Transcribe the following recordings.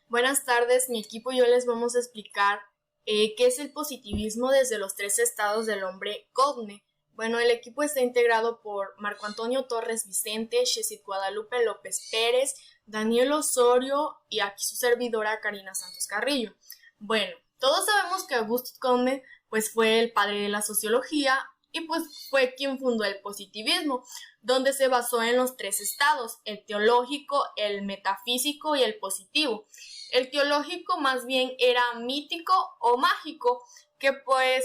Buenas tardes, mi equipo y yo les vamos a explicar qué es el positivismo desde los 3 estados del hombre Cogne. Bueno, el equipo está integrado por Marco Antonio Torres Vicente, Shesit Guadalupe López Pérez, Daniel Osorio y aquí su servidora Karina Santos Carrillo. Bueno, todos sabemos que Auguste Comte pues fue el padre de la sociología y pues fue quien fundó el positivismo, donde se basó en los 3 estados, el teológico, el metafísico y el positivo. El teológico más bien era mítico o mágico, que pues,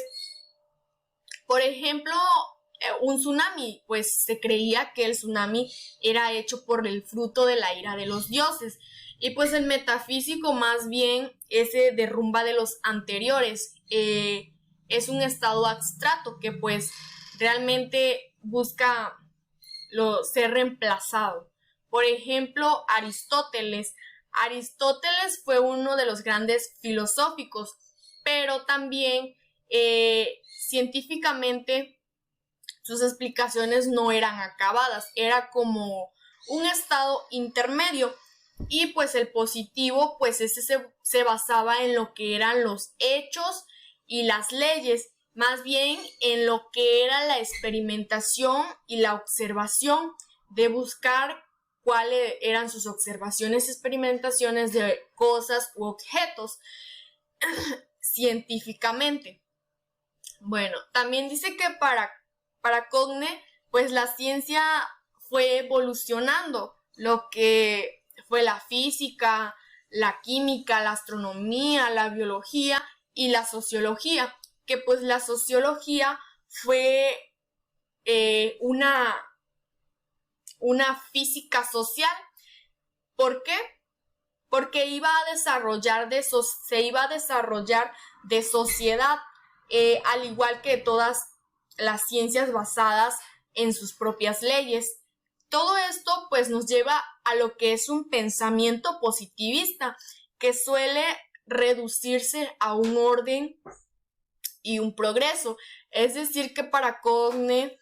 por ejemplo, un tsunami, pues se creía que el tsunami era hecho por el fruto de la ira de los dioses. Y pues el metafísico más bien ese derrumba de los anteriores. Es un estado abstracto que pues realmente busca ser reemplazado. Por ejemplo, Aristóteles fue uno de los grandes filosóficos, pero también científicamente sus explicaciones no eran acabadas, era como un estado intermedio. Y pues el positivo, pues ese se basaba en lo que eran los hechos y las leyes, más bien en lo que era la experimentación y la observación, de buscar cuáles eran sus observaciones y experimentaciones de cosas u objetos científicamente. Bueno, también dice que para Cogne, pues la ciencia fue evolucionando, lo que fue la física, la química, la astronomía, la biología y la sociología, que pues la sociología fue una física social. ¿Por qué? Porque se iba a desarrollar de sociedad, al igual que todas las ciencias basadas en sus propias leyes. Todo esto pues nos lleva a lo que es un pensamiento positivista, que suele reducirse a un orden y un progreso. Es decir, que para Cogne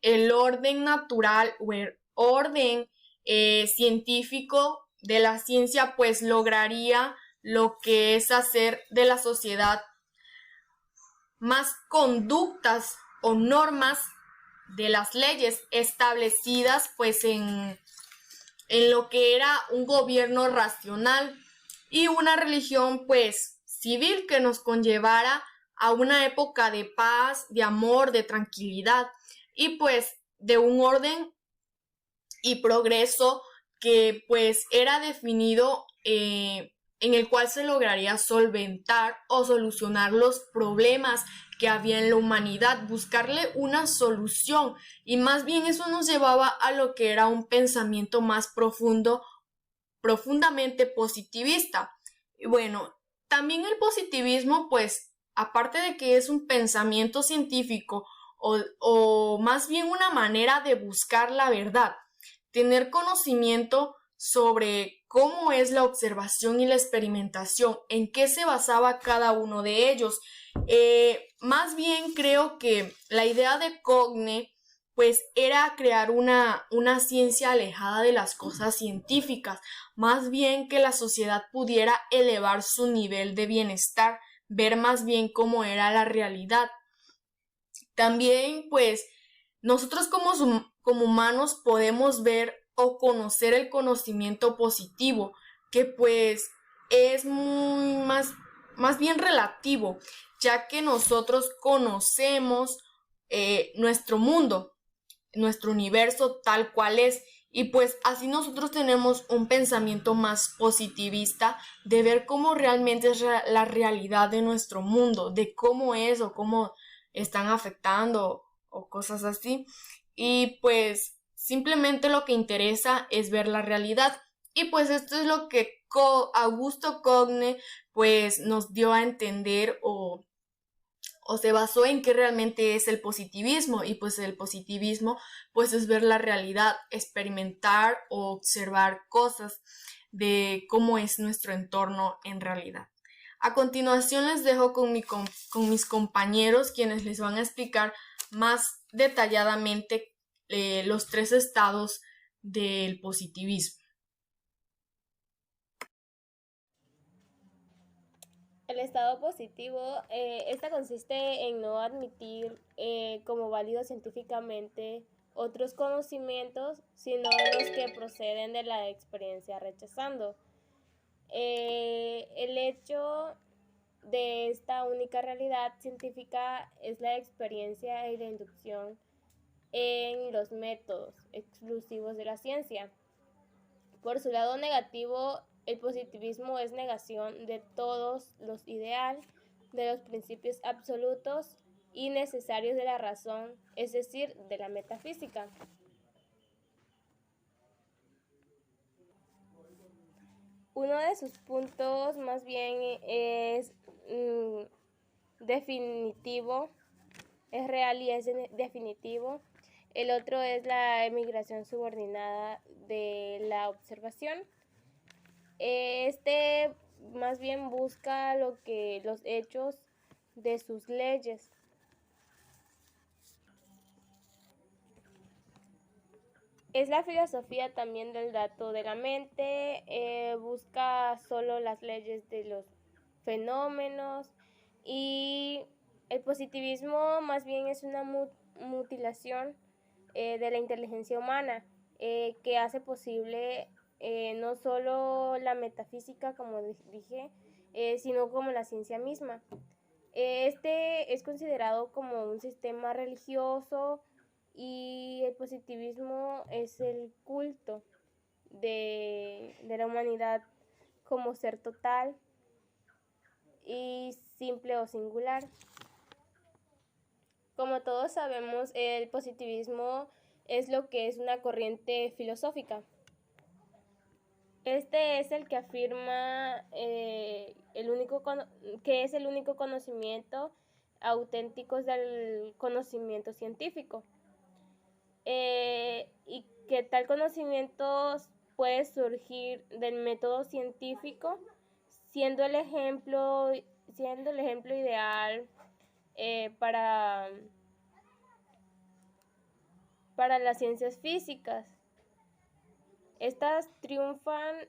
el orden natural o el orden científico de la ciencia pues lograría lo que es hacer de la sociedad más conductas o normas de las leyes establecidas pues en lo que era un gobierno racional y una religión pues civil que nos conllevara a una época de paz, de amor, de tranquilidad y pues de un orden y progreso que pues era definido en el cual se lograría solventar o solucionar los problemas que había en la humanidad, buscarle una solución, y más bien eso nos llevaba a lo que era un pensamiento más profundo, profundamente positivista. Y bueno, también el positivismo, pues, aparte de que es un pensamiento científico o más bien una manera de buscar la verdad, tener conocimiento sobre cómo es la observación y la experimentación, en qué se basaba cada uno de ellos. Más bien creo que la idea de Cogne pues era crear una ciencia alejada de las cosas científicas, más bien que la sociedad pudiera elevar su nivel de bienestar, ver más bien cómo era la realidad. También pues nosotros como humanos podemos ver o conocer el conocimiento positivo, que pues es más bien relativo, ya que nosotros conocemos nuestro mundo, nuestro universo tal cual es, y pues así nosotros tenemos un pensamiento más positivista de ver cómo realmente es la realidad de nuestro mundo, de cómo es o cómo están afectando o cosas así. Y pues simplemente lo que interesa es ver la realidad. Y pues esto es lo que Augusto Cogne pues nos dio a entender o se basó en qué realmente es el positivismo. Y pues el positivismo pues es ver la realidad, experimentar o observar cosas de cómo es nuestro entorno en realidad. A continuación les dejo con mis compañeros, quienes les van a explicar más detalladamente los tres estados del positivismo. El estado positivo, esta consiste en no admitir como válidos científicamente otros conocimientos, sino los que proceden de la experiencia rechazando. El hecho de esta única realidad científica es la experiencia y la inducción en los métodos exclusivos de la ciencia. Por su lado negativo, el positivismo es negación de todos los ideales, de los principios absolutos y necesarios de la razón, es decir, de la metafísica. Uno de sus puntos más bien es definitivo, es real y es definitivo. El otro es la emigración subordinada de la observación. Este más bien busca los hechos de sus leyes. Es la filosofía también del dato de la mente, busca solo las leyes de los fenómenos, y el positivismo más bien es una mutilación de la inteligencia humana que hace posible no solo la metafísica, como dije, sino como la ciencia misma. Este es considerado como un sistema religioso, y el positivismo es el culto de la humanidad como ser total y simple o singular. Como todos sabemos, el positivismo es lo que es una corriente filosófica. Este es el que afirma que es el único conocimiento auténtico del conocimiento científico, y que tal conocimiento puede surgir del método científico, siendo el ejemplo ideal para las ciencias físicas. Estas triunfan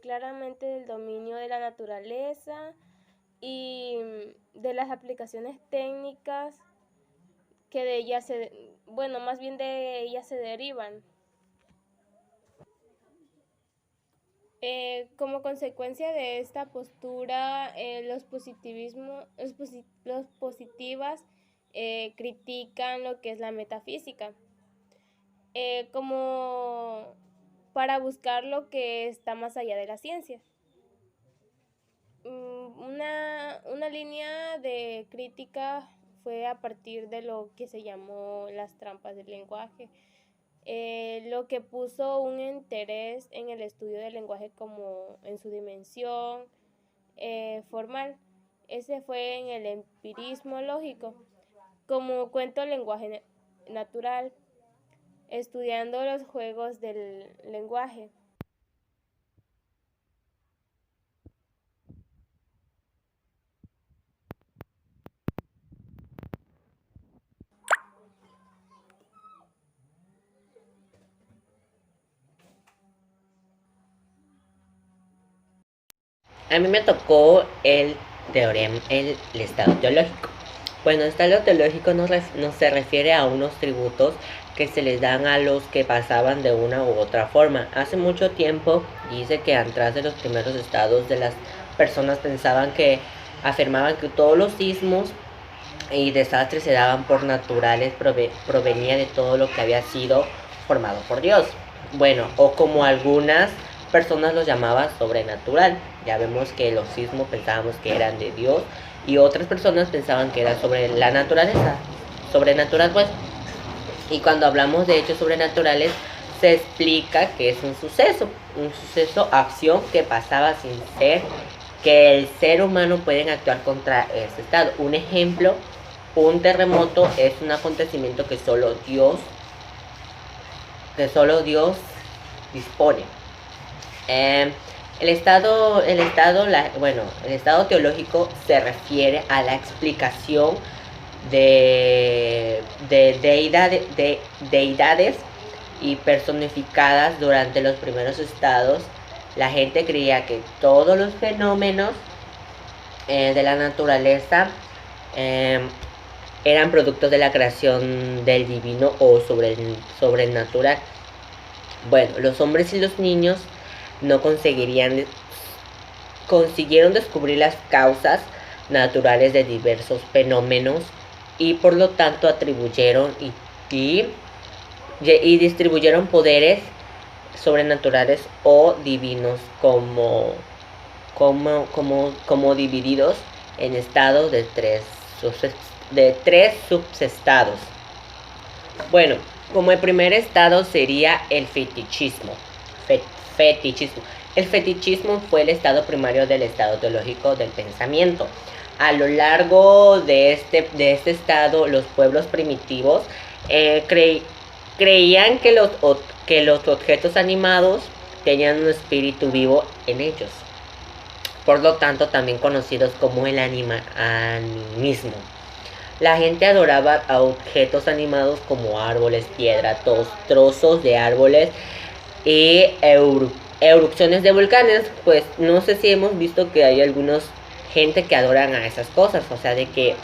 claramente del dominio de la naturaleza y de las aplicaciones técnicas que de ellas de ellas se derivan. Como consecuencia de esta postura, los positivas critican lo que es la metafísica, como para buscar lo que está más allá de la ciencia. Una línea de crítica fue a partir de lo que se llamó las trampas del lenguaje, lo que puso un interés en el estudio del lenguaje como en su dimensión formal. Ese fue en el empirismo lógico, como cuento el lenguaje natural, estudiando los juegos del lenguaje. A mí me tocó el teorema, el estado teológico. Bueno, el estado teológico no se refiere a unos tributos que se les dan a los que pasaban de una u otra forma. Hace mucho tiempo dice que atrás de los primeros estados de las personas afirmaban que todos los sismos y desastres se daban por naturales, provenía de todo lo que había sido formado por Dios. Bueno, o como algunas personas los llamaban sobrenatural. Ya vemos que los sismos pensábamos que eran de Dios y otras personas pensaban que era sobre la naturaleza, sobrenatural pues. Y cuando hablamos de hechos sobrenaturales se explica que es un suceso, acción que pasaba sin ser, que el ser humano puede actuar contra ese estado. Un ejemplo, un terremoto es un acontecimiento que solo Dios dispone. El estado teológico se refiere a la explicación de deidades y personificadas durante los primeros estados. La gente creía que todos los fenómenos de la naturaleza eran productos de la creación del divino o sobrenatural. Bueno, los hombres y los niños no consiguieron descubrir las causas naturales de diversos fenómenos y por lo tanto atribuyeron y distribuyeron poderes sobrenaturales o divinos como divididos en estados de tres subestados. Bueno, como el primer estado sería el fetichismo. El fetichismo fue el estado primario del estado teológico del pensamiento. A lo largo de este estado, los pueblos primitivos creían que los objetos animados tenían un espíritu vivo en ellos. Por lo tanto, también conocidos como el animismo. La gente adoraba a objetos animados como árboles, piedras, trozos de árboles y erupciones de volcanes. Pues no sé si hemos visto que hay algunos gente que adoran a esas cosas, o sea, de que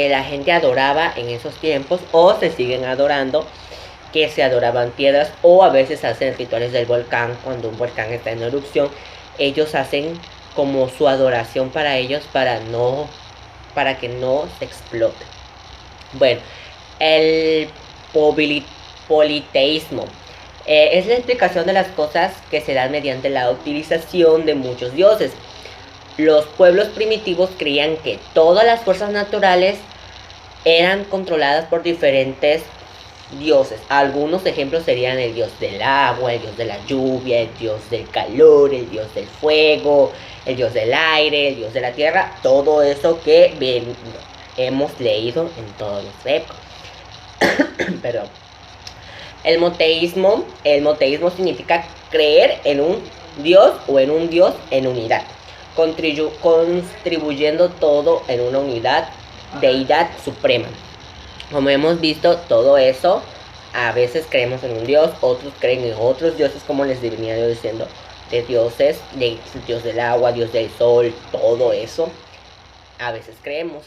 la gente adoraba en esos tiempos o se siguen adorando, que se adoraban piedras o a veces hacen rituales del volcán. Cuando un volcán está en erupción, ellos hacen como su adoración para ellos para que no se explote. Bueno, el politeísmo es la explicación de las cosas que se dan mediante la utilización de muchos dioses. Los pueblos primitivos creían que todas las fuerzas naturales eran controladas por diferentes dioses. Algunos ejemplos serían el dios del agua, el dios de la lluvia, el dios del calor, el dios del fuego, el dios del aire, el dios de la tierra. Todo eso que hemos leído en toda nuestra época. Perdón. El moteísmo significa creer en un dios o en un dios en unidad, contribuyendo todo en una unidad, deidad suprema. Como hemos visto, todo eso, a veces creemos en un dios, otros creen en otros dioses, como les venía yo diciendo, de dioses, de dios del agua, dios del sol, todo eso, a veces creemos.